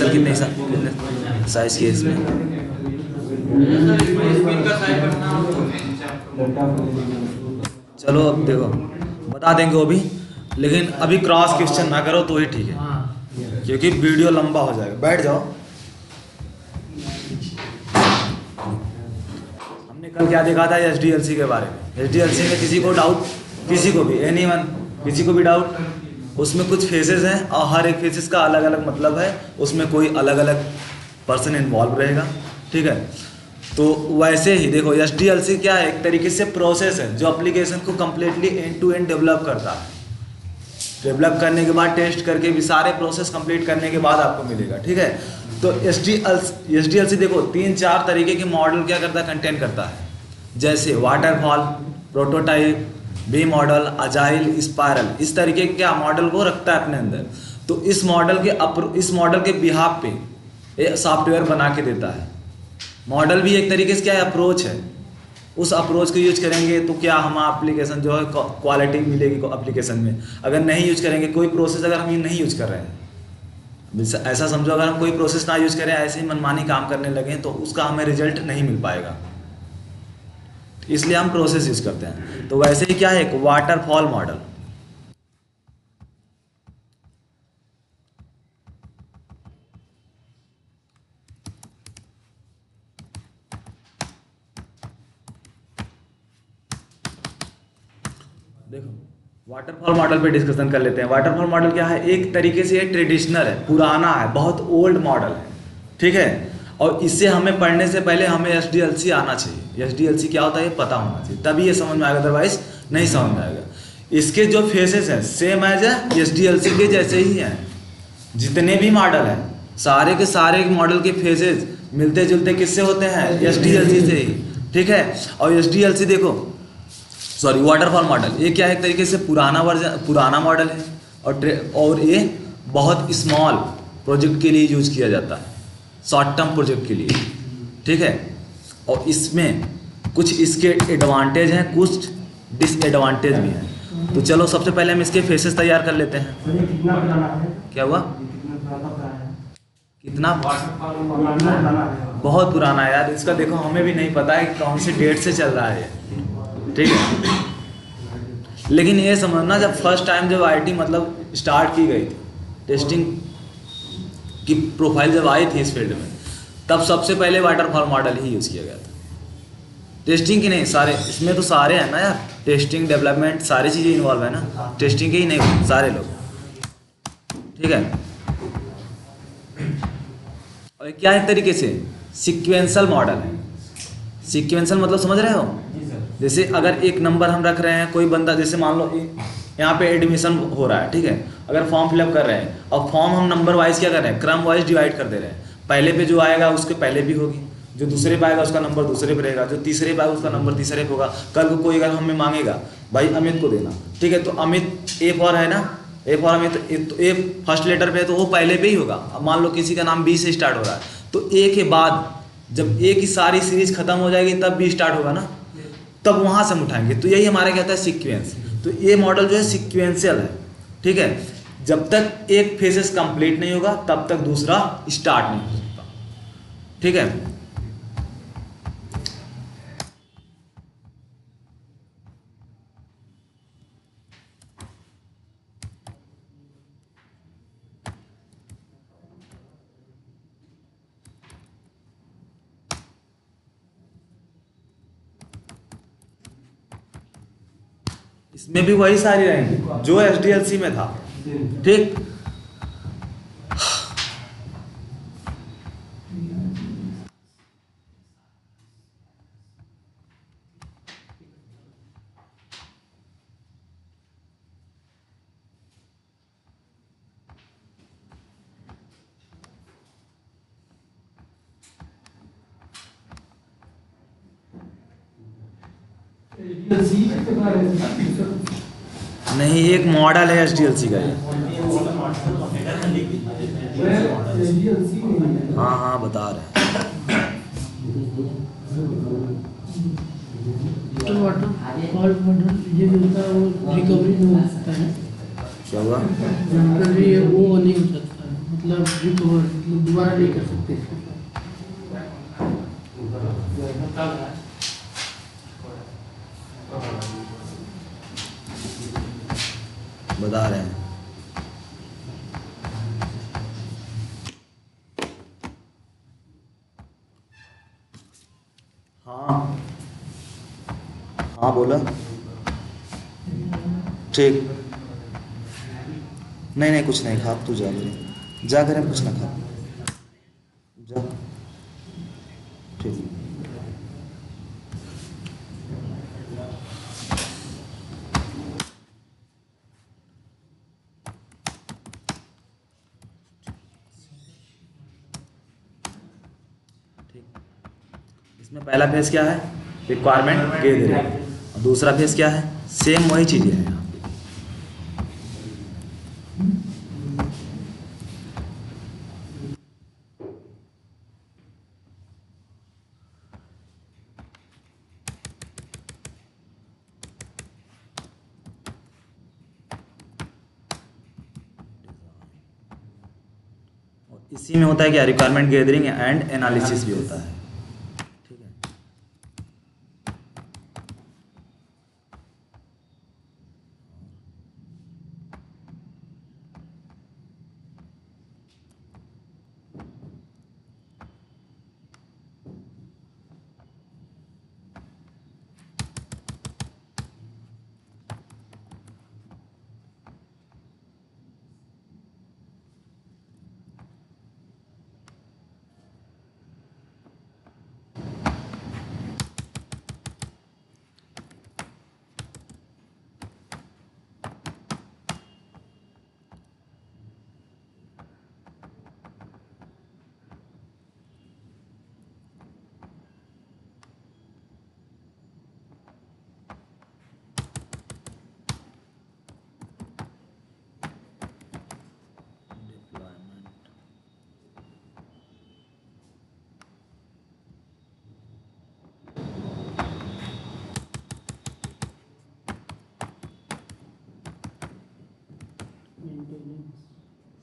Pixel कितने size की है इसमें? चलो अब देखो बता देंगे वो भी, लेकिन अभी क्रॉस क्वेश्चन ना करो तो ही ठीक है, क्योंकि वीडियो लंबा हो जाएगा। बैठ जाओ। हमने कल क्या देखा था एचडीएलसी के बारे में। एचडीएलसी में किसी को डाउट, किसी को भी, एनीवन, किसी को भी डाउट, उसमें कुछ फेसेस हैं और हर एक फेसेस का अलग अलग मतलब है, उसमें कोई अलग अलग पर्सन इन्वॉल्व रहेगा, ठीक है। तो वैसे ही देखो एचडीएलसी क्या है, एक तरीके से प्रोसेस है जो एप्लीकेशन को completely end to end develop करता है। डेवलप करने के बाद टेस्ट करके भी सारे प्रोसेस कंप्लीट करने के बाद आपको मिलेगा, ठीक है। तो एचडीएलसी देखो 3-4 तरीके के मॉडल क्या करता है, कंटेन करता है, जैसे waterfall, prototype, V model, agile, spiral, इस तरीके के क्या मॉडल को रखता है अपने अंदर। तो इस मॉडल के बिहाफ पे ये सॉफ्टवेयर बना के देता है। मॉडल भी एक तरीके से क्या है, अप्रोच है। उस अप्रोच को यूज करेंगे तो क्या हम एप्लीकेशन जो है क्वालिटी मिलेगी एप्लीकेशन में। अगर नहीं यूज करेंगे, कोई प्रोसेस अगर हम ये नहीं यूज कर रहे हैं, ऐसा समझो अगर हम कोई प्रोसेस ना यूज करें, ऐसे ही मनमानी काम करने लगे तो उसका हमें रिजल्ट नहीं मिल पाएगा, इसलिए हम प्रोसेस यूज करते हैं। तो वैसे ही क्या है, एक वाटरफॉल मॉडल। देखो वाटरफॉल मॉडल पे डिस्कशन कर लेते हैं। वाटरफॉल मॉडल क्या है, एक तरीके से ये ट्रेडिशनल है, पुराना है, बहुत ओल्ड मॉडल है, ठीक है। और इससे हमें पढ़ने से पहले हमें एचडीएलसी आना चाहिए। एचडीएलसी क्या होता है ये पता होना चाहिए, तभी ये समझ में आएगा, अदरवाइज नहीं समझ में आएगा। इसके जो फेसेस हैं सेम एज एचडीएलसी के जैसे ही हैं। जितने भी मॉडल हैं सारे के सारे मॉडल के फेसेस मिलते जुलते किससे होते हैं, एचडीएलसी से ही, ठीक है। और एचडीएलसी देखो, सॉरी वाटरफॉल मॉडल, ये क्या है, एक तरीके से पुराना मॉडल है, और ये बहुत स्मॉल प्रोजेक्ट के लिए यूज किया जाता है, शॉर्ट टर्म प्रोजेक्ट के लिए, ठीक है। और इसमें कुछ इसके एडवांटेज हैं, कुछ डिसएडवांटेज भी हैं। तो चलो सबसे पहले हम इसके फेसेस तैयार कर लेते हैं। क्या हुआ, कितना बहुत पुराना है यार, इसका देखो हमें भी नहीं पता है कौन सी डेट से चल रहा है, ठीक है। लेकिन ये समझना, जब फर्स्ट टाइम जब आईटी मतलब स्टार्ट की गई थी, टेस्टिंग की प्रोफाइल जब आई थी इस फील्ड में, तब सबसे पहले वाटरफॉल मॉडल ही यूज़ किया गया था। टेस्टिंग की नहीं, सारे इसमें तो सारे हैं ना यार, टेस्टिंग डेवलपमेंट सारी चीज़ें इन्वॉल्व है ना, टेस्टिंग के ही नहीं सारे लोग, ठीक है। और क्या एक तरीके से सीक्वेंशियल मॉडल है। सीक्वेंशियल मतलब समझ रहे हो, जैसे अगर एक नंबर हम रख रहे हैं, कोई बंदा जैसे मान लो यहाँ पे एडमिशन हो रहा है, ठीक है। अगर फॉर्म फिलअप कर रहे हैं और फॉर्म हम नंबर वाइज क्या कर रहे हैं, क्रम वाइज डिवाइड कर दे रहे हैं। पहले पे जो आएगा उसके पहले भी होगी, जो दूसरे पे आएगा उसका नंबर दूसरे पे रहेगा, जो तीसरे पे आएगा उसका नंबर तीसरे पे होगा। कल को कोई अगर हमें मांगेगा भाई अमित को देना, ठीक है, तो अमित ए फॉर है ना, ए फॉर अमित, तो ए फर्स्ट लेटर पे है तो वो पहले पे ही होगा। अब मान लो किसी का नाम बी से स्टार्ट हो रहा है, तो ए के बाद जब ए की सारी सीरीज खत्म हो जाएगी तब बी स्टार्ट होगा ना, तब वहाँ से हम उठाएंगे। तो यही हमारा कहता है सीक्वेंस। तो ये मॉडल जो है सीक्वेंशियल है, ठीक है। जब तक एक फेजेस कंप्लीट नहीं होगा तब तक दूसरा स्टार्ट नहीं हो सकता, ठीक है। इसमें भी वही सारी रहेंगी जो एचडीएलसी में था, ठीक। नहीं, एक मॉडल है एचडीएलसी का ये। हाँ हाँ बता रहे तो वाटरफॉल मॉडल ये जो होता है वो रिकवरी नहीं हो सकता है। क्या हुआ, मतलब ये वो नहीं हो सकता है, मतलब रिकवर मतलब दोबारा नहीं कर सकते इसको। बता रहे हैं। हाँ हाँ बोला ठीक। नहीं नहीं कुछ नहीं खा, तू जा मेरे जा करें, कुछ ना खा जा। ठीक ठीक। इसमें पहला फेज क्या है, रिक्वायरमेंट गैदरिंग, और दूसरा फेज क्या है, सेम वही चीज़ें हैं यहाँ पे। और इसी में होता है क्या, रिक्वायरमेंट गैदरिंग एंड एनालिसिस भी होता है। ठीक है,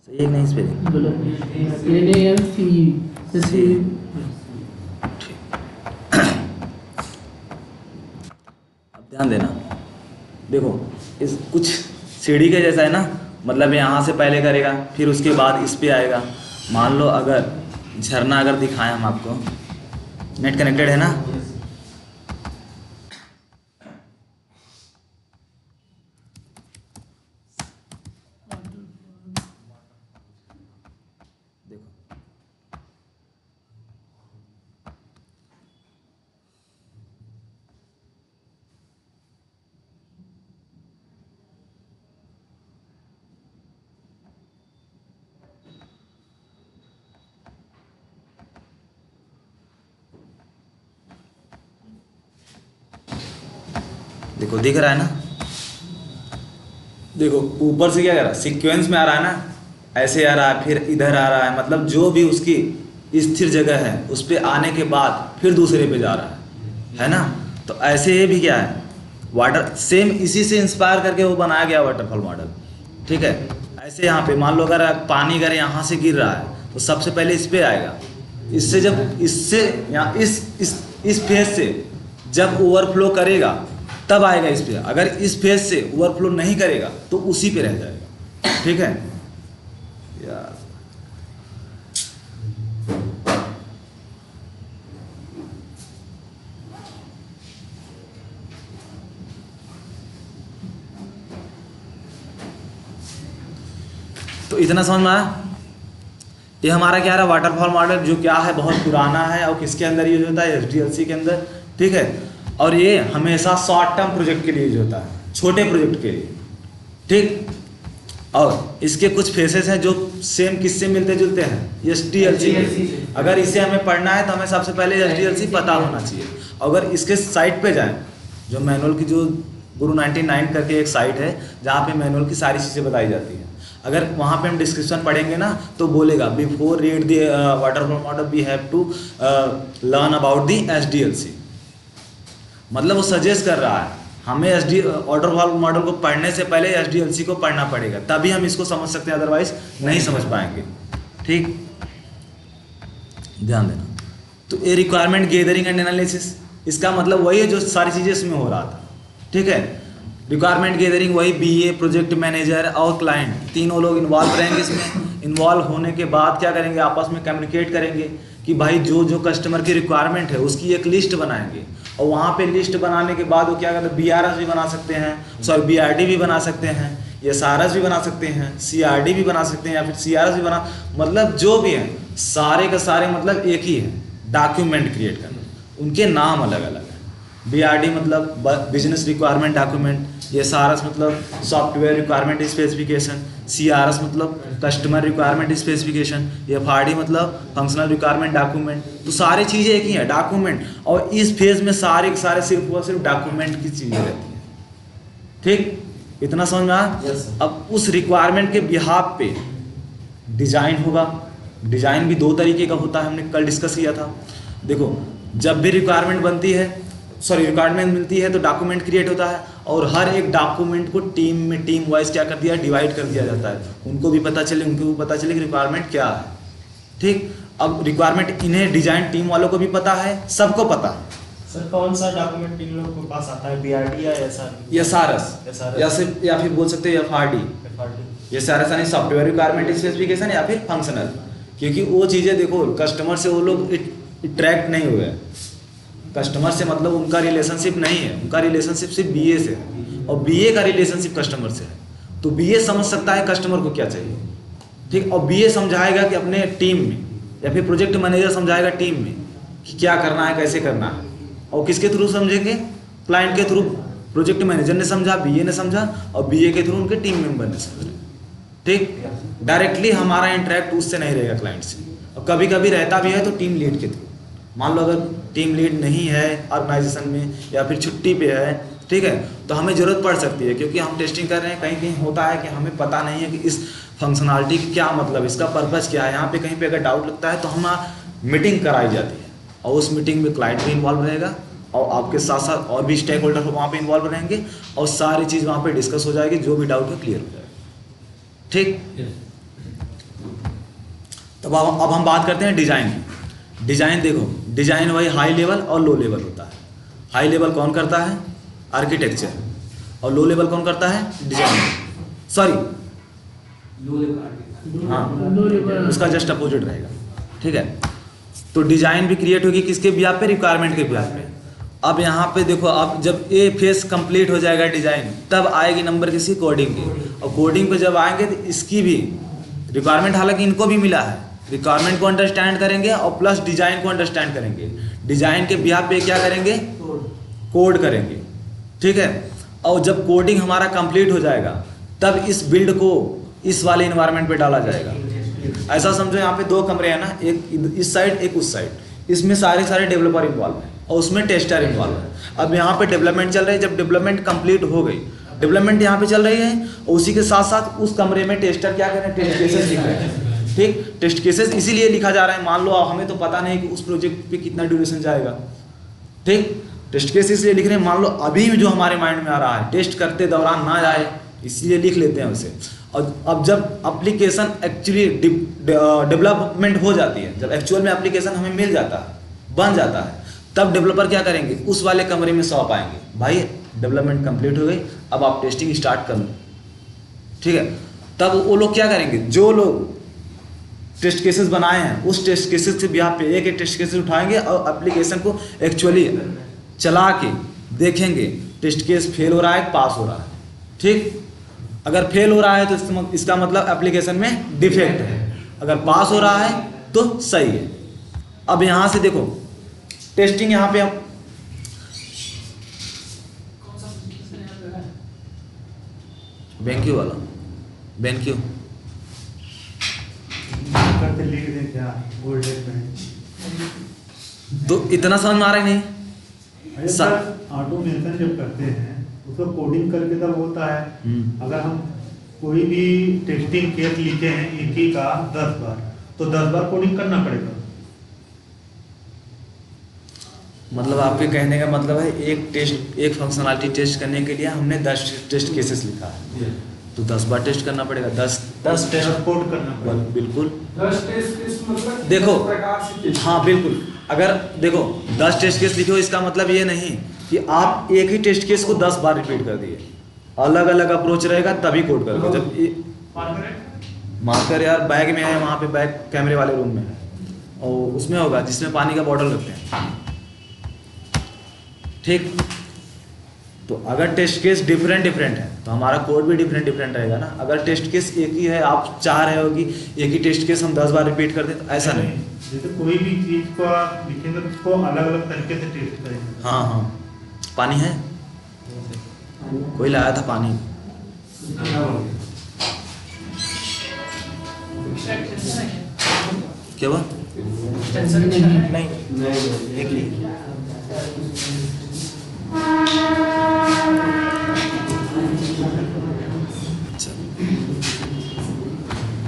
सही है कि नहीं स्पेलिंग? अब ध्यान देना, देखो इस कुछ सीढ़ी के जैसा है ना, मतलब यहाँ से पहले करेगा फिर उसके बाद इस पे आएगा। मान लो अगर झरना अगर दिखाएं हम आपको, नेट कनेक्टेड है ना, देखो देखो दिख रहा है ना, देखो ऊपर से क्या कर रहा है, सीक्वेंस में आ रहा है ना, ऐसे आ रहा है फिर इधर आ रहा है, मतलब जो भी उसकी स्थिर जगह है उस पे आने के बाद फिर दूसरे पे जा रहा है ना। तो ऐसे ये भी क्या है, वाटर सेम इसी से इंस्पायर करके वो बनाया गया वाटरफॉल मॉडल। ठीक है, ऐसे यहाँ पे मान लो अगर पानी अगर यहाँ से गिर रहा है तो सबसे पहले इस पे आएगा, इससे जब इससे यहाँ इस फेज से जब ओवरफ्लो करेगा तब आएगा इस पे, अगर इस फेज से ओवरफ्लो नहीं करेगा तो उसी पे रह जाएगा। ठीक है यार, तो इतना समझ में आया। ये हमारा क्या रहा, वाटरफॉल मॉडल जो क्या है, बहुत पुराना है और किसके अंदर यूज होता है, एसडीएलसी के अंदर। ठीक है, और ये हमेशा शॉर्ट टर्म प्रोजेक्ट के लिए यूज होता है, छोटे प्रोजेक्ट के लिए। ठीक, और इसके कुछ फेसेस हैं जो सेम किससे मिलते जुलते हैं, एसडीएलसी के। अगर इसे हमें पढ़ना है तो हमें सबसे पहले एसडीएलसी पता होना चाहिए। अगर इसके साइट पे जाएं, जो मैनुअल की जो गुरु 99 करके एक साइट है जहाँ पे मैनुअल की सारी चीज़ें बताई जाती हैं, अगर वहाँ पे हम डिस्क्रिप्शन पढ़ेंगे ना तो बोलेगा before read the waterfall model we have to learn about the SDLC. मतलब वो सजेस्ट कर रहा है हमें वाटरफॉल मॉडल को पढ़ने से पहले एसडीएलसी को पढ़ना पड़ेगा, तभी हम इसको समझ सकते हैं, अदरवाइज नहीं समझ पाएंगे। ठीक, ध्यान देना। तो ये रिक्वायरमेंट गैदरिंग एंड एनालिसिस, इसका मतलब वही है जो सारी चीज़ें इसमें हो रहा था। ठीक है, रिक्वायरमेंट गैदरिंग वही बीए, प्रोजेक्ट मैनेजर और क्लाइंट, तीनों लोग इन्वॉल्व रहेंगे इसमें। इन्वॉल्व होने के बाद क्या करेंगे, आपस में कम्युनिकेट करेंगे कि भाई जो जो कस्टमर की रिक्वायरमेंट है उसकी एक लिस्ट बनाएंगे, और वहाँ पे लिस्ट बनाने के बाद वो क्या करते हैं, BRS भी बना सकते हैं, सॉरी BRD भी बना सकते हैं, SRS भी बना सकते हैं, CRD भी बना सकते हैं, या फिर CRS भी बना, मतलब जो भी है सारे के सारे मतलब एक ही है, डॉक्यूमेंट क्रिएट करना। उनके नाम अलग अलग है। BRD मतलब बिजनेस रिक्वायरमेंट डॉक्यूमेंट, SRS मतलब सॉफ्टवेयर रिक्वायरमेंट स्पेसिफिकेशन, CRS मतलब कस्टमर रिक्वायरमेंट स्पेसिफिकेशन, FRD मतलब फंक्शनल रिक्वायरमेंट डॉक्यूमेंट। तो सारी चीज़ें एक ही है, डॉक्यूमेंट। और इस फेज में सारे के सारे सिर्फ और सिर्फ डॉक्यूमेंट की चीज़ें रहती हैं। ठीक, इतना समझ में आया? Yes, sir. अब उस रिक्वायरमेंट के बिहाफ पे डिजाइन होगा। डिजाइन भी दो तरीके का होता है, हमने कल डिस्कस किया था। देखो, जब भी रिक्वायरमेंट बनती है, सॉरी रिक्वायरमेंट मिलती है तो डॉक्यूमेंट क्रिएट होता है, और हर एक डॉक्यूमेंट को टीम में टीम वाइज क्या कर दिया, डिवाइड कर दिया जाता है। उनको भी पता चले कि रिक्वायरमेंट क्या है। ठीक, अब रिक्वायरमेंट इन्हें डिजाइन टीम वालों को भी पता है, सबको पता है। सर कौन सा डॉक्यूमेंट इन लोगों के पास आता है, BRD या SRD? SRS या फिर बोल सकते हैं FRD। SRS यानी सॉफ्टवेयर रिक्वायरमेंट स्पेसिफिकेशन, या फिर फंक्शनल, क्योंकि वो चीज़ें देखो कस्टमर से वो लोग अट्रैक्ट नहीं हुए। कस्टमर से मतलब उनका रिलेशनशिप नहीं है, उनका रिलेशनशिप सिर्फ BA से है, और BA का रिलेशनशिप कस्टमर से है। तो BA समझ सकता है कस्टमर को क्या चाहिए। ठीक, और BA समझाएगा कि अपने टीम में, या फिर प्रोजेक्ट मैनेजर समझाएगा टीम में कि क्या करना है, कैसे करना है। और किसके थ्रू समझेंगे, क्लाइंट के थ्रू। प्रोजेक्ट मैनेजर ने समझा, BA ने समझा, और BA के थ्रू उनके टीम मेंबर ने समझा। ठीक, डायरेक्टली हमारा इंटरेक्ट उससे नहीं रहेगा क्लाइंट से, और कभी कभी रहता भी है तो टीम लीड के थ्रू। मान लो अगर टीम लीड नहीं है ऑर्गेनाइजेशन में, या फिर छुट्टी पे है, ठीक है, तो हमें ज़रूरत पड़ सकती है, क्योंकि हम टेस्टिंग कर रहे हैं। कहीं कहीं होता है कि हमें पता नहीं है कि इस फंक्शनलिटी की क्या मतलब, इसका पर्पज़ क्या है। यहाँ पे कहीं पे अगर डाउट लगता है तो हम मीटिंग कराई जाती है, और उस मीटिंग में क्लाइंट भी इन्वॉल्व रहेगा, और आपके साथ साथ और भी स्टेक होल्डर वहाँ पे इन्वॉल्व रहेंगे, और सारी चीज़ वहाँ पे डिस्कस हो जाएगी, जो भी डाउट है क्लियर हो जाएगा। ठीक, तब अब हम बात करते हैं डिज़ाइन की। डिज़ाइन देखो, डिज़ाइन वही हाई लेवल और लो लेवल होता है। हाई लेवल कौन करता है, आर्किटेक्चर, और लो लेवल कौन करता है, डिज़ाइन, सॉरी हाँ, उसका जस्ट अपोजिट रहेगा। ठीक है, तो डिज़ाइन भी क्रिएट होगी किसके बिहाफ पे, रिक्वायरमेंट के बिहाफ पे। अब यहाँ पे देखो, अब जब ये फेस कंप्लीट हो जाएगा डिज़ाइन, तब आएगी नंबर किसी कोडिंग की, और कोडिंग पे जब आएंगे तो इसकी भी रिक्वायरमेंट, हालांकि इनको भी मिला है, रिक्वायरमेंट को अंडरस्टैंड करेंगे और प्लस डिज़ाइन को अंडरस्टैंड करेंगे। डिज़ाइन के बिहाफ पे क्या करेंगे, कोड करेंगे। ठीक है, और जब कोडिंग हमारा कंप्लीट हो जाएगा तब इस बिल्ड को इस वाले इन्वायरमेंट पे डाला जाएगा। ऐसा समझो यहाँ पे दो कमरे हैं ना, एक इस साइड एक उस साइड, इसमें सारे डेवलपर इन्वॉल्व हैं और उसमें टेस्टर इन्वॉल्व है। अब यहाँ पे डेवलपमेंट चल रही है, जब डेवलपमेंट कंप्लीट हो गई, डेवलपमेंट यहाँ पे चल रही है, और उसी के साथ साथ उस कमरे में टेस्टर क्या कर रहे हैं, टेस्ट केसेस लिख रहे हैं। ठीक, टेस्ट केसेस इसीलिए लिखा जा रहा है, मान लो हमें तो पता नहीं कि उस प्रोजेक्ट पे कितना ड्यूरेशन जाएगा। ठीक, टेस्ट केस इसलिए लिख रहे हैं, मान लो अभी जो हमारे माइंड में आ रहा है टेस्ट करते दौरान ना जाए, इसलिए लिख लेते हैं उसे। और अब जब एप्लीकेशन एक्चुअली डेवलपमेंट हो जाती है, जब एक्चुअल में एप्लीकेशन हमें मिल जाता है, बन जाता है, तब डेवलपर क्या करेंगे, उस वाले कमरे में सौंप आएंगे, भाई डेवलपमेंट कंप्लीट हो गई, अब आप टेस्टिंग स्टार्ट कर लो। ठीक है, तब वो लोग क्या करेंगे, जो लोग टेस्ट केसेस बनाए हैं उस टेस्ट केसेस के बिहाफ पे एक टेस्ट केसेस उठाएंगे और एप्लीकेशन को एक्चुअली चला के देखेंगे टेस्ट केस फेल हो रहा है, पास हो रहा है। ठीक, अगर फेल हो रहा है तो इसका मतलब एप्लीकेशन में डिफेक्ट है, अगर पास हो रहा है तो सही है। अब यहाँ से देखो टेस्टिंग, यहाँ पे हम बेंक्यू वाला बेंक्यू तो इतना समझ में आ रहा है नहीं। ऑटोमेशन जब करते हैं उसको कोडिंग करके तब होता है। अगर हम कोई भी टेस्टिंग केस लिखे हैं एक ही का 10 बार, तो 10 बार कोडिंग करना पड़ेगा। मतलब आपके कहने का मतलब है एक फंक्शनलिटी टेस्ट करने के लिए हमने 10 टेस्ट केसेस लिखा है, तो 10 बार टेस्ट करना पड़ेगा। 10 10 टेस्ट कोड करना पड़ेगा। बिल्कुल 10 टेस्ट केस मतलब देखो, किस प्रकार से टेस्ट? हाँ बिल्कुल, अगर देखो 10 टेस्ट केस लिखे हो इसका मतलब ये नहीं कि आप एक ही टेस्ट केस को 10 बार रिपीट कर दिए, अलग अलग अप्रोच रहेगा तभी कोड करोगे। जब मार्कर यार बैग में है, वहाँ पे बैग कैमरे वाले रूम में है, और उसमें होगा जिसमें पानी का बॉटल रखते हैं, ठीक। तो अगर टेस्ट केस डिफरेंट है तो हमारा कोड भी डिफरेंट रहेगा ना। अगर टेस्ट केस एक ही है, आप चाह रहे हो कि एक ही टेस्ट केस हम 10 बार रिपीट कर दें, तो ऐसा नहीं। जैसे कोई भी चीज को आप लिखेंगे तो उसको अलग अलग तरीके से टेस्ट करेंगे। हाँ, पानी है, कोई लाया था पानी, क्या हुआ? नहीं, एक ही।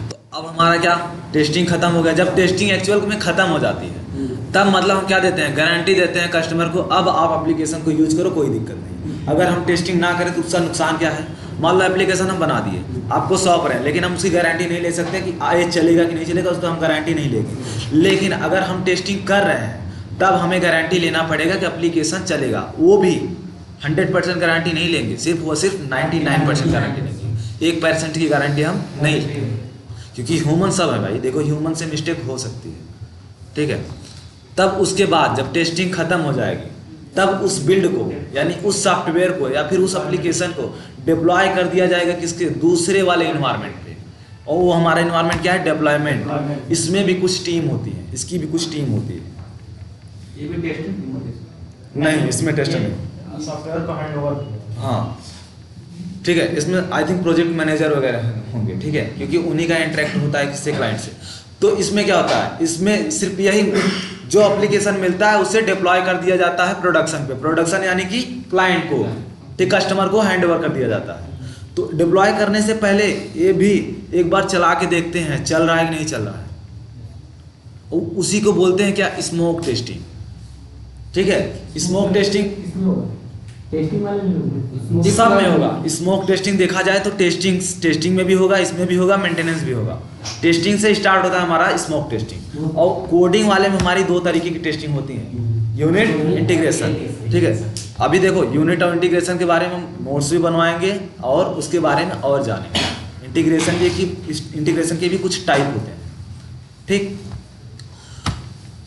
तो अब हमारा क्या, टेस्टिंग खत्म हो गया। जब टेस्टिंग एक्चुअल में खत्म हो जाती है तब मतलब हम क्या देते हैं, गारंटी देते हैं कस्टमर को, अब आप एप्लीकेशन को यूज करो, कोई दिक्कत नहीं। अगर हम टेस्टिंग ना करें तो उसका नुकसान क्या है, मान लो एप्लीकेशन हम बना दिए, आपको सौंप रहे हैं, लेकिन हम उसकी गारंटी नहीं ले सकते कि ये चलेगा कि नहीं चलेगा, उसको हम गारंटी नहीं लेंगे। लेकिन अगर हम टेस्टिंग कर रहे हैं तब हमें गारंटी लेना पड़ेगा कि एप्लीकेशन चलेगा, वो भी 100% गारंटी नहीं लेंगे, सिर्फ 99% गारंटी लेंगे, 1% की गारंटी हम नहीं लेंगे, क्योंकि ह्यूमन सब है भाई, देखो ह्यूमन से मिस्टेक हो सकती है, ठीक है। तब उसके बाद जब टेस्टिंग खत्म हो जाएगी तब उस बिल्ड को यानी उस सॉफ्टवेयर को या फिर उस एप्लीकेशन को डिप्लॉय कर दिया जाएगा किसके, दूसरे वाले इन्वायरमेंट पे। और वो हमारा इन्वायरमेंट क्या है, डिप्लॉयमेंट। इसमें भी कुछ टीम होती है, इसकी भी कुछ टीम होती है। ये भी टेस्टिंग होती है? नहीं, इसमें टेस्टर नहीं, सॉफ्टवेयर को हैंड ओवर। हाँ ठीक है, इसमें आई थिंक प्रोजेक्ट मैनेजर वगैरह होंगे, ठीक है, क्योंकि उन्हीं का इंटरेक्ट होता है किससे, क्लाइंट से। तो इसमें क्या होता है, इसमें सिर्फ यही जो एप्लीकेशन मिलता है उसे डिप्लॉय कर दिया जाता है प्रोडक्शन पे। प्रोडक्शन यानी कि क्लाइंट को, ठीक, कस्टमर को हैंड ओवर कर दिया जाता है। तो डिप्लॉय करने से पहले ये भी एक बार चला के देखते हैं चल रहा है कि नहीं चल रहा है, उसी को बोलते हैं क्या, स्मोक टेस्टिंग, ठीक है। स्मोक टेस्टिंग टेस्टिंग वाले में सब में होगा। स्मोक टेस्टिंग देखा जाए तो टेस्टिंग में भी होगा, इसमें भी होगा, मेंटेनेंस भी होगा। टेस्टिंग से स्टार्ट होता है हमारा स्मोक टेस्टिंग। और कोडिंग वाले में हमारी 2 तरीके की टेस्टिंग होती है, यूनिट, इंटीग्रेशन, ठीक है। अभी देखो यूनिट और इंटीग्रेशन के बारे में हम नोट्स भी बनवाएंगे और उसके बारे में और जानेंगे। इंटीग्रेशन के भी कुछ टाइप होते हैं, ठीक।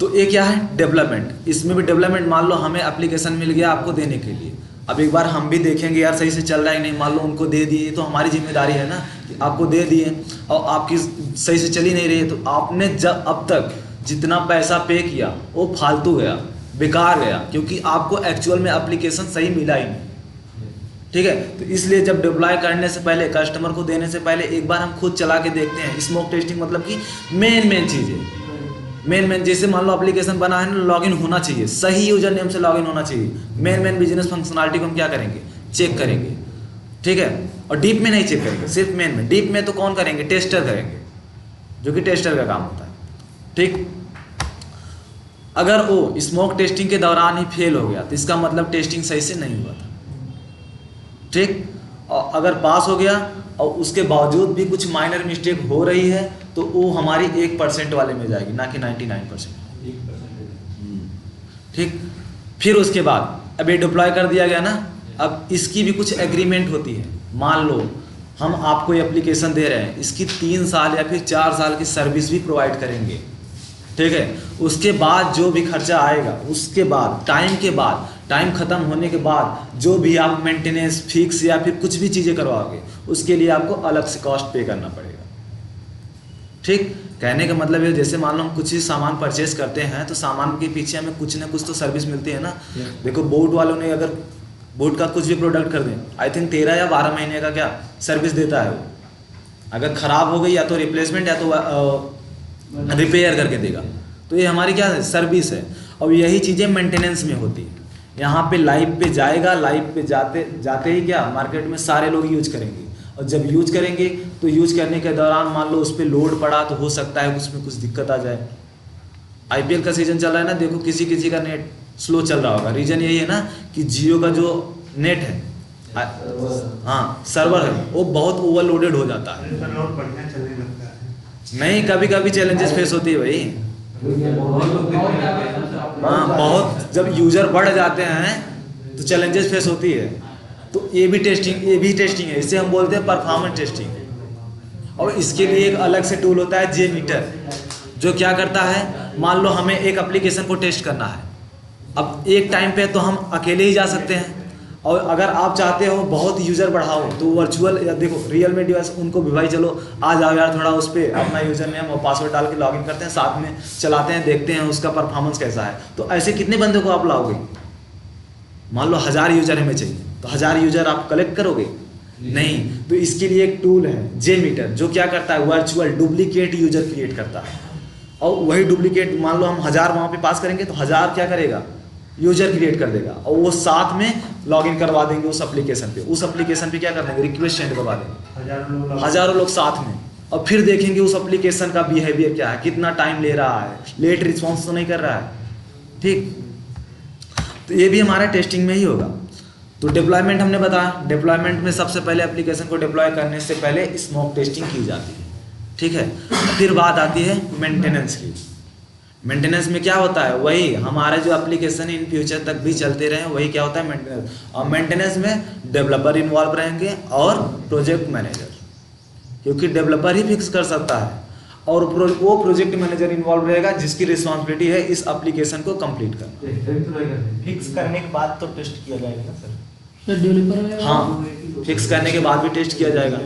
तो ये क्या है, डेवलपमेंट। इसमें भी डेवलपमेंट, मान लो हमें एप्लीकेशन मिल गया आपको देने के लिए, अब एक बार हम भी देखेंगे यार सही से चल रहा है कि नहीं। मान लो उनको दे दिए तो हमारी जिम्मेदारी है ना कि आपको दे दिए और आपकी सही से चली नहीं रही है, तो आपने जब अब तक जितना पैसा पे किया वो फालतू गया, बेकार गया, क्योंकि आपको एक्चुअल में एप्लीकेशन सही मिला ही नहीं, ठीक है। तो इसलिए जब डिप्लॉय करने से पहले, कस्टमर को देने से पहले एक बार हम खुद चला के देखते हैं। स्मोक टेस्टिंग मतलब कि मेन चीज़ें, मेन जैसे मान लो एप्लीकेशन बना है ना, लॉगिन होना चाहिए, सही यूजर नेम से लॉगिन होना चाहिए। मेन बिजनेस फंक्शनलिटी को हम क्या करेंगे, चेक करेंगे, ठीक है। और डीप में नहीं चेक करेंगे, सिर्फ मेन में। डीप में तो कौन करेंगे, टेस्टर करेंगे, जो कि टेस्टर का काम होता है, ठीक। अगर वो स्मोक टेस्टिंग के दौरान ही फेल हो गया तो इसका मतलब टेस्टिंग सही से नहीं हुआ था, ठीक। और अगर पास हो गया और उसके बावजूद भी कुछ माइनर मिस्टेक हो रही है तो वो हमारी 1% वाले में जाएगी, ना कि 99%, ठीक। फिर उसके बाद अब ये डिप्लॉय कर दिया गया ना, अब इसकी भी कुछ एग्रीमेंट होती है। मान लो हम आपको ये एप्लीकेशन दे रहे हैं, इसकी 3 साल या फिर 4 साल की सर्विस भी प्रोवाइड करेंगे, ठीक है। उसके बाद जो भी खर्चा आएगा, उसके बाद टाइम ख़त्म होने के बाद जो भी आप मेंटेनेंस, फिक्स या फिर कुछ भी चीज़ें करवाओगे, उसके लिए आपको अलग से कॉस्ट पे करना पड़ेगा, ठीक। कहने का मतलब ये, जैसे मान लो हम कुछ ही सामान परचेस करते हैं तो सामान के पीछे हमें कुछ ना कुछ तो सर्विस मिलती है ना। देखो बोट वालों ने अगर बोट का कुछ भी प्रोडक्ट कर दें, आई थिंक 13 या 12 महीने का क्या सर्विस देता है वो। अगर ख़राब हो गई या तो रिप्लेसमेंट या तो रिपेयर करके देगा। तो ये हमारी क्या है, सर्विस है। और यही चीज़ें मेंटेनेंस में होती है। यहाँ पे लाइव पे जाएगा, लाइव पे जाते ही क्या मार्केट में सारे लोग यूज करेंगे, और जब यूज करेंगे तो यूज करने के दौरान मान लो उस पर लोड पड़ा तो हो सकता है उसमें कुछ दिक्कत आ जाए। आईपीएल का सीजन चल रहा है ना, देखो किसी का नेट स्लो चल रहा होगा, रीज़न यही है ना कि जियो का जो नेट है हाँ सर्वर है वो बहुत ओवरलोडेड हो जाता है। इंटरनेट बढ़िया चलने लगता है। नहीं कभी कभी चैलेंजेस फेस होती है भाई। हाँ बहुत, जब यूजर बढ़ जाते हैं तो चैलेंजेस फेस होती है। तो ये भी टेस्टिंग है, इसे हम बोलते हैं परफॉर्मेंस टेस्टिंग। और इसके लिए एक अलग से टूल होता है जे मीटर, जो क्या करता है, मान लो हमें एक एप्लीकेशन को टेस्ट करना है। अब एक टाइम पे तो हम अकेले ही जा सकते हैं, और अगर आप चाहते हो बहुत यूज़र बढ़ाओ तो वर्चुअल या देखो रियल में डिवाइस उनको भी भाई चलो आ जाओ यार थोड़ा उस पर अपना यूज़र नेम और पासवर्ड डाल के लॉगिन करते हैं, साथ में चलाते हैं, देखते हैं उसका परफॉर्मेंस कैसा है। तो ऐसे कितने बंदे को आप लाओगे? मान लो 1000 यूज़र हमें चाहिए, तो 1000 यूज़र आप कलेक्ट करोगे? नहीं। तो इसके लिए एक टूल है जे मीटर, जो क्या करता है, वर्चुअल डुप्लीकेट यूज़र क्रिएट करता है। और वही डुप्लीकेट मान लो हम 1000 वहाँ पे पास करेंगे तो 1000 क्या करेगा, यूजर क्रिएट कर देगा, और वो साथ में लॉगिन करवा देंगे उस एप्लीकेशन पे। उस एप्लीकेशन पे क्या कर देंगे, रिक्वेस्ट सेंड करवा देंगे हज़ारों लोग साथ में, और फिर देखेंगे उस एप्लीकेशन का बिहेवियर क्या है, कितना टाइम ले रहा है, लेट रिस्पॉन्स तो नहीं कर रहा है। ठीक, तो ये भी हमारा टेस्टिंग में ही होगा। तो डिप्लॉयमेंट हमने बताया, डिप्लॉयमेंट में सबसे पहले एप्लीकेशन को डिप्लॉय करने से पहले स्मोक टेस्टिंग की जाती है। ठीक है, फिर बात आती है मेंटेनेंस की। मेंटेनेंस में क्या होता है, वही हमारे जो एप्लीकेशन इन फ्यूचर तक भी चलते रहे, वही क्या होता है मेंटेनेंस। और मेंटेनेंस में डेवलपर इन्वॉल्व रहेंगे और प्रोजेक्ट मैनेजर, क्योंकि डेवलपर ही फिक्स कर सकता है, और वो प्रोजेक्ट मैनेजर इन्वॉल्व रहेगा जिसकी रिस्पॉन्सिबिलिटी है इस एप्लीकेशन को कंप्लीट करना। फिक्स करने के बाद तो टेस्ट किया जाएगा ना सर? तो डेवलपर हाँ, फिक्स करने के बाद भी टेस्ट किया जाएगा,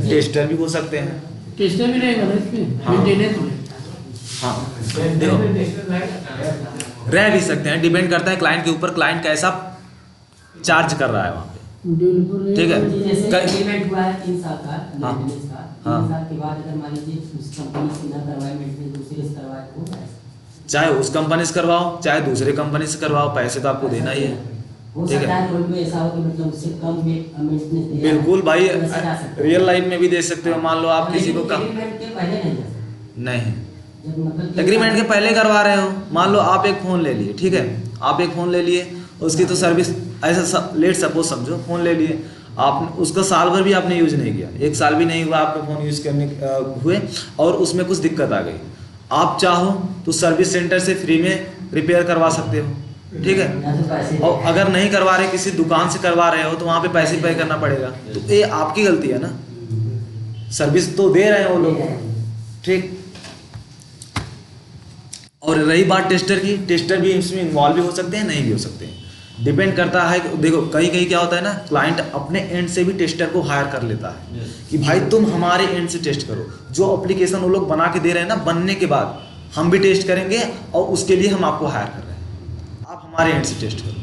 टेस्टर भी हो सकते हैं। टेस्टर भी रहेगा ना इसमें, हाँ। मेंटेनेंस में। हाँ देखो, रह भी सकते हैं, डिपेंड करता है क्लाइंट के ऊपर, क्लाइंट कैसा चार्ज कर रहा है वहाँ पे। डेवलपर ठीक है। जैसे कई- एग्रीमेंट हुआ है 3 साल का हाँ। मेंटेनेंस का, हाँ। 3 साल के बाद अगर मान लीजिए उस कंपनी से ना करवाए मेंटेनेंस, दूसरे से करवाए तो होगा ऐसा? चाहे उस कंपनी से करवाओ चाहे दूसरे कंपनी से करवाओ, पैसे तो आपको देना ही है। हो ठीक सकता है, है कोई में ऐसा हो कि मतलब उससे कम में मेंटेनेंस दिया बिल्कुल है, भाई, तो वैसे जा सकते हैं। रियल लाइफ में भी दे सकते हो। मान लो आप और किसी को लेकिन कम एग्रीमेंट के पहले नहीं जा सकते। नहीं, जब मतलब एग्रीमेंट के पहले करवा रहे हो, मान लो आप एक फ़ोन ले लिए, ठीक है, आप एक फ़ोन ले लिए, उसकी तो सर्विस ऐसा लेट सपोज समझो, फ़ोन ले लिए आप, उसका साल भर भी आपने यूज़ नहीं किया, 1 साल भी नहीं हुआ आपका फ़ोन यूज़ करने हुए, और उसमें कुछ दिक्कत आ गई, आप चाहो तो सर्विस सेंटर से फ्री में रिपेयर करवा सकते हो। ठीक है, या तो पैसे और अगर नहीं करवा रहे, किसी दुकान से करवा रहे हो, तो वहाँ पे पैसे पे करना पड़ेगा, तो ये आपकी गलती है ना, सर्विस तो दे रहे हैं वो लोग। ठीक, और रही बात टेस्टर की, टेस्टर भी इसमें इन्वॉल्व भी हो सकते हैं, नहीं भी हो सकते हैं, डिपेंड करता है। देखो कहीं कहीं क्या होता है ना, क्लाइंट अपने एंड से भी टेस्टर को हायर कर लेता है कि भाई तुम हमारे एंड से टेस्ट करो, जो एप्लीकेशन वो लोग बना के दे रहे हैं ना, बनने के बाद हम भी टेस्ट करेंगे, और उसके लिए हम आपको हायर कर रहे हैं, आप हमारे एंड से टेस्ट करो।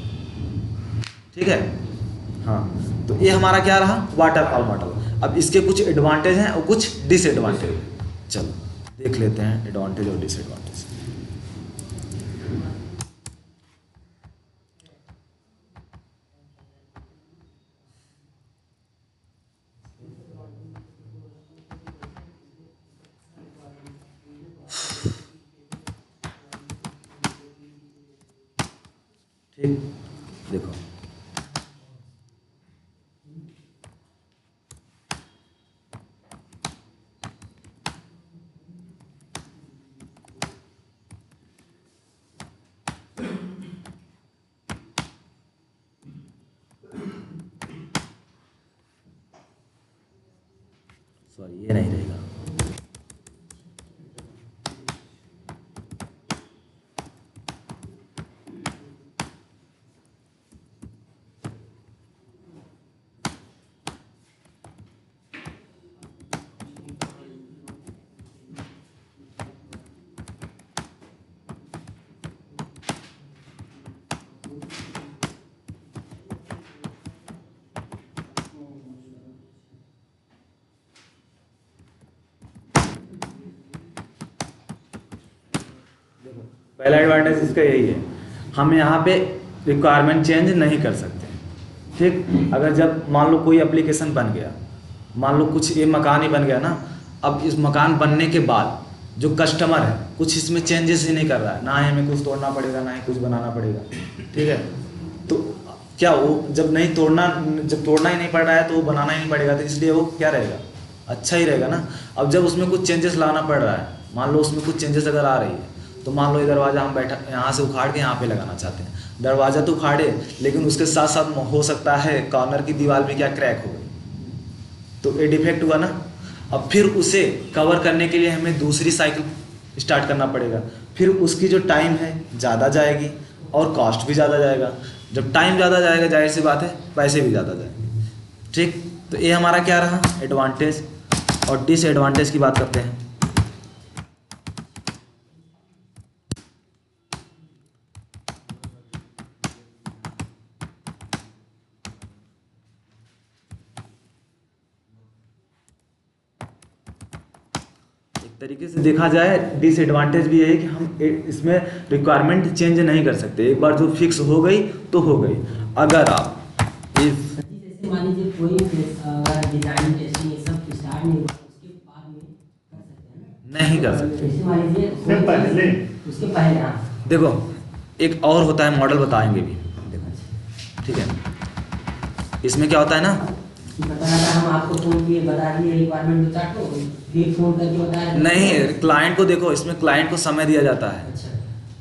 ठीक है, हाँ, तो ये हमारा क्या रहा, वाटरफॉल मॉडल। अब इसके कुछ एडवांटेज हैं और कुछ डिसएडवांटेज हैं, चलो देख लेते हैं एडवांटेज और डिसएडवांटेज। ठीक, देखो सॉरी ये नहीं रहेगा। पहला एडवांटेज इसका यही है, हम यहाँ पे रिक्वायरमेंट चेंज नहीं कर सकते। ठीक, अगर जब मान लो कोई एप्लीकेशन बन गया, मान लो कुछ ये मकान ही बन गया ना, अब इस मकान बनने के बाद जो कस्टमर है कुछ इसमें चेंजेस ही नहीं कर रहा है, ना ही हमें कुछ तोड़ना पड़ेगा ना ही कुछ बनाना पड़ेगा। ठीक है, तो क्या वो जब तोड़ना ही नहीं पड़ रहा है तो वो बनाना ही नहीं पड़ेगा, तो इसलिए वो क्या रहेगा, अच्छा ही रहेगा ना। अब जब उसमें कुछ चेंजेस लाना पड़ रहा है, मान लो उसमें कुछ चेंजेस अगर आ रही है, तो मान लो ये दरवाज़ा हम बैठा यहाँ से उखाड़ के यहाँ पे लगाना चाहते हैं, दरवाज़ा तो उखाड़े लेकिन उसके साथ साथ हो सकता है कॉर्नर की दीवार भी क्या क्रैक हो गई, तो ये डिफेक्ट हुआ ना। अब फिर उसे कवर करने के लिए हमें दूसरी साइकिल स्टार्ट करना पड़ेगा, फिर उसकी जो टाइम है ज़्यादा जाएगी और कॉस्ट भी ज़्यादा जाएगा। जब टाइम ज़्यादा जाएगा जाहिर सी बात है पैसे भी ज़्यादा जाएंगे। ठीक, तो ये हमारा क्या रहा एडवांटेज। और डिसएडवांटेज की बात करते हैं। तरीके से देखा जाए डिसएडवांटेज भी है कि हम इसमें रिक्वायरमेंट चेंज नहीं कर सकते, एक बार जो फिक्स हो गई तो हो गई। अगर आप जैसे मान लीजिए कोई अगर डिजाइन टेस्टिंग ये सब स्टार्ट नहीं हुआ उसके बाद में कर सकते हैं ना? नहीं कर सकते। जैसे मान लीजिए उसके पहले हाँ देखो एक और होता है मॉडल, बताएंगे भी देखो, ठीक है। इसमें क्या होता है ना, बताया था हम आपको फोन किए बता दिए रिक्वायरमेंट बता तो फिर फोन करके बताया नहीं क्लाइंट को देखो, इसमें क्लाइंट को समय दिया जाता है अच्छा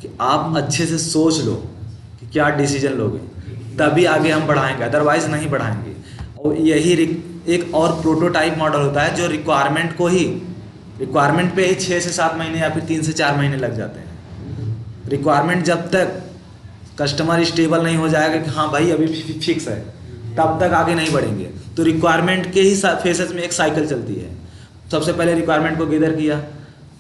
कि आप अच्छे से सोच लो कि क्या डिसीजन लोगे, तभी आगे हम बढ़ाएंगे, अदरवाइज नहीं बढ़ाएंगे। और यही एक और प्रोटोटाइप मॉडल होता है जो रिक्वायरमेंट पे ही 6 से 7 महीने या फिर 3 से 4 महीने लग जाते हैं। रिक्वायरमेंट जब तक कस्टमर स्टेबल नहीं हो जाएगा कि हाँ भाई अभी फिक्स है, तब तक आगे नहीं बढ़ेंगे। तो रिक्वायरमेंट के ही फेसेस में एक साइकिल चलती है। सबसे पहले रिक्वायरमेंट को गैदर किया,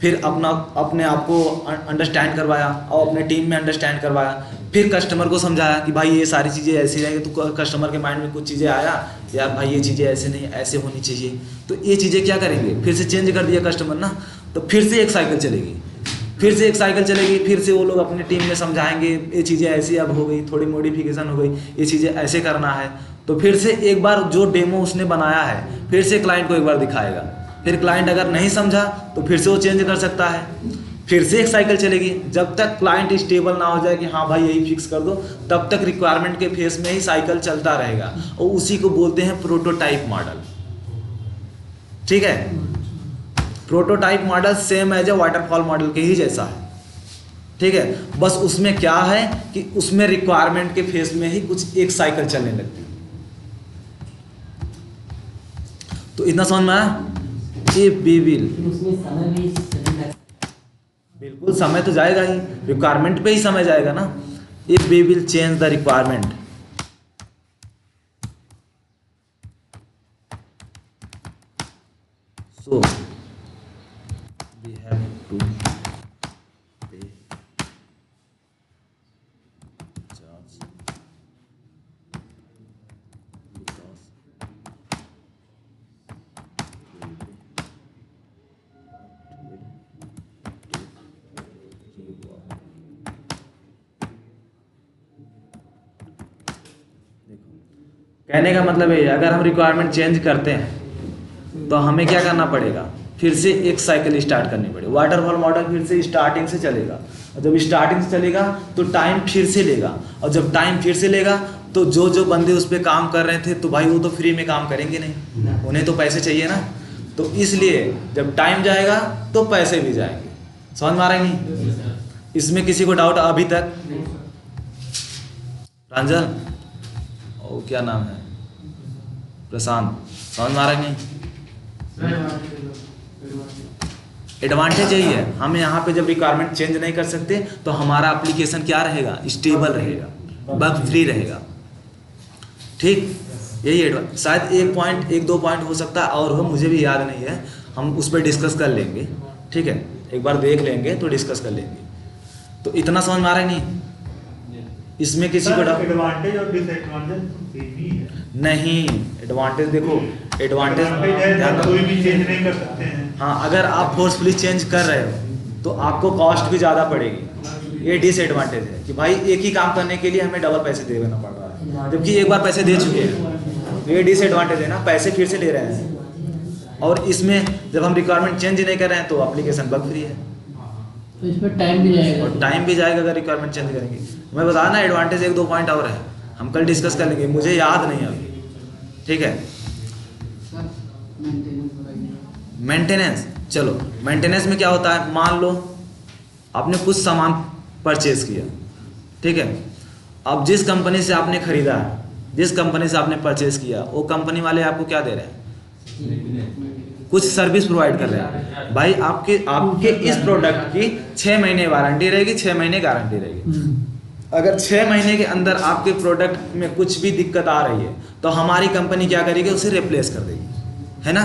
फिर अपने आप को अंडरस्टैंड करवाया और अपने टीम में अंडरस्टैंड करवाया, फिर कस्टमर को समझाया कि भाई ये सारी चीज़ें ऐसी रहेंगी। तो कस्टमर के माइंड में कुछ चीज़ें आया, यार भाई ये चीज़ें ऐसे नहीं ऐसे होनी चाहिए, तो ये चीज़ें क्या करेंगे, फिर से चेंज कर दिया कस्टमर ना, तो फिर से एक साइकिल चलेगी, फिर से वो लोग अपनी टीम में समझाएंगे ये चीज़ें ऐसी अब हो गई, थोड़ी मॉडिफिकेशन हो गई, ये चीज़ें ऐसे करना है। तो फिर से एक बार जो डेमो उसने बनाया है फिर से क्लाइंट को एक बार दिखाएगा, फिर क्लाइंट अगर नहीं समझा तो फिर से वो चेंज कर सकता है, फिर से एक साइकिल चलेगी जब तक क्लाइंट स्टेबल ना हो जाए कि हाँ भाई यही फिक्स कर दो, तब तक रिक्वायरमेंट के फेस में ही साइकिल चलता रहेगा। और उसी को बोलते हैं प्रोटोटाइप मॉडल। ठीक है, prototype model same as a waterfall model के ही जैसा है। ठीक है, बस उसमें क्या है कि उसमें रिक्वायरमेंट के फेस में ही कुछ एक साइकिल चलने लगती है। तो इतना समझ में आया? इफ वी विल, उसमें समय भी सही लग बिल्कुल समय तो जाएगा ही, रिक्वायरमेंट पे ही समय जाएगा ना। If we will change the requirement, so we have to pay charge because कहने का मतलब है अगर हम रिक्वायरमेंट चेंज करते हैं तो हमें क्या करना पड़ेगा, फिर से एक साइकिल स्टार्ट करनी पड़ेगी। वाटरफॉल मॉडल फिर से स्टार्टिंग से चलेगा, और जब स्टार्टिंग से चलेगा तो टाइम फिर से लेगा, और जब टाइम फिर से लेगा तो जो बंदे उस पर काम कर रहे थे तो भाई वो तो फ्री में काम करेंगे नहीं, उन्हें तो पैसे चाहिए ना। तो इसलिए जब टाइम जाएगा तो पैसे भी जाएंगे। समझ में आ रहा है नहीं? इसमें किसी को डाउट अभी तक? रंजन और क्या नाम है, प्रशांत, समझ में आ रहा है नहीं? एडवांटेज यही है, हम यहाँ पे जब रिक्वायरमेंट चेंज नहीं कर सकते तो हमारा एप्लीकेशन क्या रहेगा, स्टेबल रहेगा, बग फ्री रहेगा। ठीक, यही एडवांटेज। शायद एक दो पॉइंट हो सकता है और हो, मुझे भी याद नहीं है, हम उस पर डिस्कस कर लेंगे। ठीक है, एक बार देख लेंगे तो डिस्कस कर लेंगे। तो इतना समझ में आ रहा है नहीं? इसमें किसी को एडवांटेज और डिसएडवांटेज भी है? नहीं, एडवांटेज देखो, एडवांटेज कोई भी चेंज नहीं कर सकते हैं। हाँ, अगर आप फोर्सफुली चेंज कर रहे हो तो आपको कॉस्ट भी ज़्यादा पड़ेगी। ये डिसएडवांटेज है कि भाई एक ही काम करने के लिए हमें डबल पैसे देना पड़ रहा है, जबकि एक बार पैसे दे चुके हैं। तो ये डिसएडवांटेज है ना, पैसे फिर से ले रहे हैं। और इसमें जब हम रिक्वायरमेंट चेंज नहीं कर रहे हैं तो एप्लीकेशन बग फ्री है, तो इसमें टाइम भी जाएगा। और टाइम भी जाएगा अगर रिक्वायरमेंट चेंज करेंगे। मैं बता ना, एडवांटेज एक दो पॉइंट और है। हम कल डिस्कस कर लेंगे, मुझे याद नहीं है अभी, ठीक है। सर मेंटेनेंस बताइए। मेंटेनेंस, चलो मेंटेनेंस में क्या होता है, मान लो आपने कुछ सामान परचेज किया, ठीक है। अब जिस कंपनी से आपने खरीदा है, जिस कंपनी से आपने परचेज किया, वो कंपनी वाले आपको क्या दे रहे हैं, कुछ सर्विस प्रोवाइड कर रहे हैं। भाई आपके इस प्रोडक्ट की 6 महीने वारंटी रहेगी, 6 महीने गारंटी रहेगी। अगर 6 महीने के अंदर आपके प्रोडक्ट में कुछ भी दिक्कत आ रही है तो हमारी कंपनी क्या करेगी, उसे रिप्लेस कर देगी, है ना।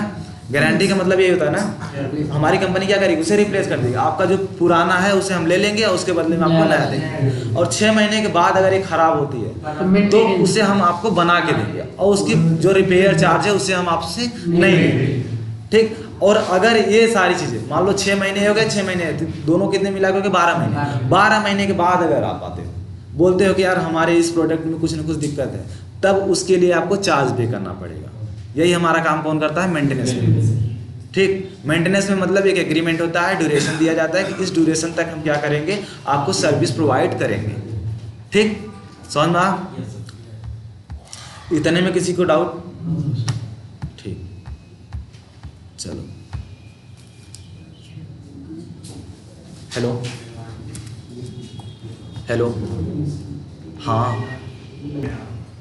गारंटी का मतलब ये होता है ना, हमारी कंपनी क्या करेगी, उसे रिप्लेस कर देगी। आपका जो पुराना है उसे हम ले लेंगे और उसके बदले में आपको नया देंगे। और 6 महीने के बाद अगर ये खराब होती है तो उसे हम आपको बना के देंगे और उसकी जो रिपेयर चार्ज है उसे हम आपसे नहीं लेंगे, ठीक। और अगर ये सारी चीज़ें मान लो 6 महीने हो गए, 6 महीने दोनों कितने मिला के 12 महीने, 12 महीने के बाद अगर आप आते हो बोलते हो कि यार हमारे इस प्रोडक्ट में कुछ ना कुछ दिक्कत है, तब उसके लिए आपको चार्ज पे करना पड़ेगा। यही हमारा काम कौन करता है, मेंटेनेंस में, ठीक। मेंटेनेंस में मतलब एक एग्रीमेंट होता है, ड्यूरेशन दिया जाता है कि इस ड्यूरेशन तक हम क्या करेंगे, आपको सर्विस प्रोवाइड करेंगे, ठीक। समझ में आ? इतने में किसी को डाउट? ठीक, चलो। हेलो हेलो, हाँ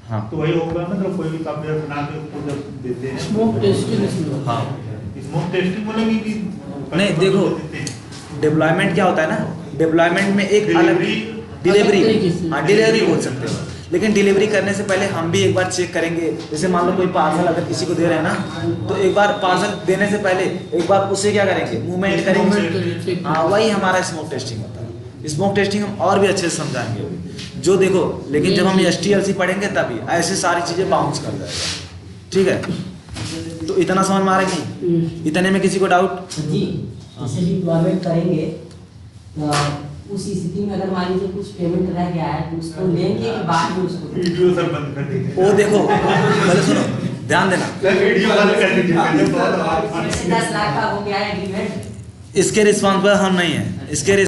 हाँ तो वही होगा, मतलब कोई भी सॉफ्टवेयर बना के उसको जब देते हैं, स्मोक टेस्टिंग इसमें। हाँ। स्मोक टेस्टिंग बोलेंगे कि नहीं देखो, डिप्लॉयमेंट क्या होता है ना, डिप्लॉयमेंट में एक अलग डिलीवरी, हाँ डिलीवरी बोल सकते हो, लेकिन डिलीवरी करने से पहले हम भी एक बार चेक करेंगे। जैसे मान लो कोई पार्सल अगर किसी को दे रहे हैं ना, तो एक बार पार्सल देने से पहले एक बार उसे क्या करेंगे, मूवमेंट करेंगे। हाँ, वही हमारा स्मोक टेस्टिंग होता है। स्मोक टेस्टिंग हम और भी अच्छे से समझाएंगे अभी, जो देखो, लेकिन जब हम STLC पढ़ेंगे तभी ऐसे सारी चीज़ें बाउंस कर जाएगा, ठीक है। तो इतना समझ में आ रहा है कि इतने में किसी को डाउट? जी, जैसे डिप्लॉयमेंट करेंगे तो उस स्थिति में अगर मान लीजिए कुछ पेमेंट रह गया है तो उसको लेंगे कि बाद में उसको वीडियो सर बंद कर दीजिए। वो देखो, पहले सुनो, ध्यान देना, वीडियो बंद कर दीजिए। जैसे 10 लाख का हो गया है एग्रीमेंट, इसके रिस्पॉन्सिबल हम नहीं है, इसके